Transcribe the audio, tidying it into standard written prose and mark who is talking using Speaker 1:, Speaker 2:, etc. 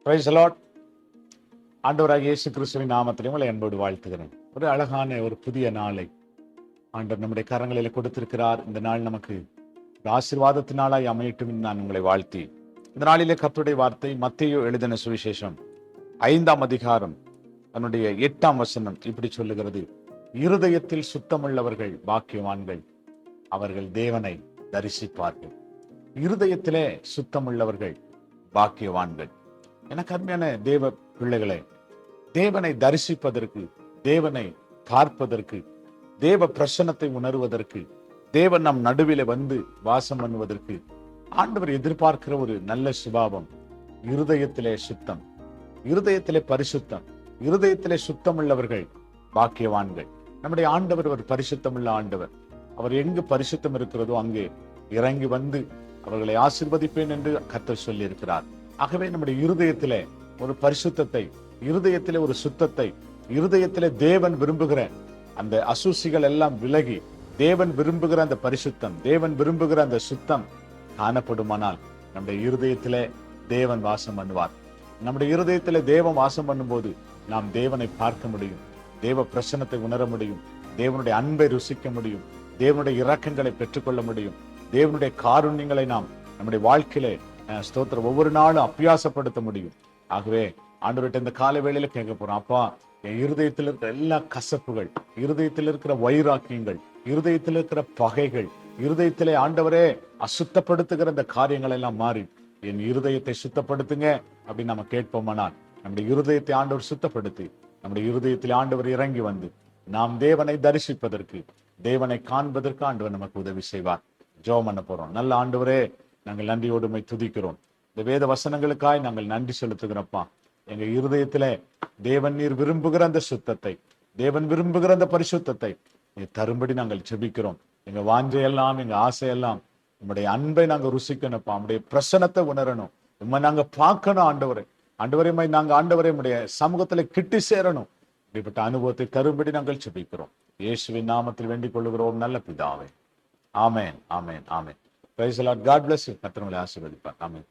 Speaker 1: Praise the Lord. ஆண்டவராகிய இயேசு கிறிஸ்துவின் நாமத்திலே உங்களை அன்போடு வாழ்த்துகிறேன். ஒரு அழகான ஒரு புதிய நாளை ஆண்டவர் நம்முடைய கரங்களில் கொடுத்திருக்கிறார். இந்த நாள் நமக்கு ஒரு ஆசீர்வாதத்தினாலாய் அமையட்டும் என்று நான் உங்களை வாழ்த்தி, இந்த நாளிலே கர்த்தருடைய வார்த்தை மத்தேயு எழுதின சுவிசேஷம் 5ஆம் அதிகாரம் தன்னுடைய 8ஆம் வசனம் இப்படி சொல்லுகிறது: இருதயத்தில் சுத்தமுள்ளவர்கள் பாக்கியவான்கள், அவர்கள் தேவனை தரிசிப்பார்கள். இருதயத்திலே சுத்தமுள்ளவர்கள் பாக்கியவான்கள். எனக்கு அருமையான தேவ பிள்ளைகளே, தேவனை தரிசிப்பதற்கு, தேவனை பார்ப்பதற்கு, தேவ பிரசன்னத்தை உணர்வதற்கு, தேவன் நம் நடுவிலே வந்து வாசம் பண்ணுவதற்கு ஆண்டவர் எதிர்பார்க்கிற ஒரு நல்ல சுபாவம் இருதயத்திலே சுத்தம், இருதயத்திலே பரிசுத்தம். இருதயத்திலே சுத்தம் உள்ளவர்கள் பாக்கியவான்கள். நம்முடைய ஆண்டவர் ஒரு பரிசுத்தமுள்ள ஆண்டவர். அவர் எங்கு பரிசுத்தம் இருக்கிறதோ அங்கே இறங்கி வந்து அவர்களை ஆசீர்வதிப்பேன் என்று கர்த்தர் சொல்லி இருக்கிறார். ஆகவே நம்முடைய இருதயத்திலே ஒரு பரிசுத்தத்தை, இருதயத்திலே ஒரு சுத்தத்தை, இருதயத்திலே தேவன் விரும்புகிற அந்த அசூசிகள் எல்லாம் விலகி தேவன் விரும்புகிற அந்த பரிசுத்தம், தேவன் விரும்புகிற அந்த சுத்தம் காணப்படுமானால் நம்முடைய இருதயத்திலே தேவன் வாசம் பண்ணுவார். நம்முடைய இருதயத்திலே தேவன் வாசம் பண்ணும்போது நாம் தேவனை பார்க்க முடியும், தேவ பிரசன்னத்தை உணர முடியும், தேவனுடைய அன்பை ருசிக்க முடியும், தேவனுடைய இரக்கங்களை பெற்றுக்கொள்ள முடியும், தேவனுடைய காருண்யங்களை நாம் நம்முடைய வாழ்க்கையிலே ஸ்தோத்திரம் ஒவ்வொரு நாளும் அபியாசப்படுத்த முடியும். ஆகவே ஆண்டவர்கிட்ட இந்த கால வேளையில கேட்க போறோம், அப்பா என் இருதயத்தில் இருக்கிற எல்லா கசப்புகள், இருதயத்தில் இருக்கிற வைராக்கியங்கள், இருதயத்தில் இருக்கிற பகைகள், இருதயத்திலே ஆண்டவரே அசுத்தப்படுத்துகிற இந்த காரியங்கள் எல்லாம் மாறி என் இருதயத்தை சுத்தப்படுத்துங்க அப்படின்னு நம்ம கேட்போமானால் நம்முடைய இருதயத்தை ஆண்டவர் சுத்தப்படுத்தி நம்முடைய இருதயத்தில் ஆண்டவர் இறங்கி வந்து நாம் தேவனை தரிசிப்பதற்கு, தேவனை காண்பதற்கு ஆண்டவர் நமக்கு உதவி செய்வார். ஜெபம் பண்ண போறோம். நல்ல ஆண்டவரே, நாங்கள் நன்றியோடு உம்மை துதிக்கிறோம். இந்த வேத வசனங்களுக்காய் நாங்கள் நன்றி செலுத்துகிறப்பா. எங்க இருதயத்திலே தேவன் நீர் விரும்புகிற அந்த சுத்தத்தை, தேவன் விரும்புகிற அந்த பரிசுத்தத்தை நீ தரும்படி நாங்கள் ஜெபிக்கிறோம். எங்க வாஞ்சையெல்லாம், எங்க ஆசையெல்லாம் உம்முடைய அன்பை நாங்க ருசிக்கணும்ப்பா, உம்முடைய பிரசன்னத்தை உணரணும், உண்மை நாங்க பார்க்கணும். ஆண்டவரை நாங்க ஆண்டவரை உம்முடைய சமூகத்துல கிட்டி சேரணும். இப்படிப்பட்ட அனுபவத்தை தரும்படி நாங்கள் ஜெபிக்கிறோம். இயேசுவின் நாமத்தில் வேண்டிக் கொள்ளுகிறோம் நல்ல பிதாவே. ஆமென், ஆமென், ஆமென். Praise the Lord. God bless you. கர்த்தர் உங்களை ஆசீர்வதிப்பார். ஆமென்.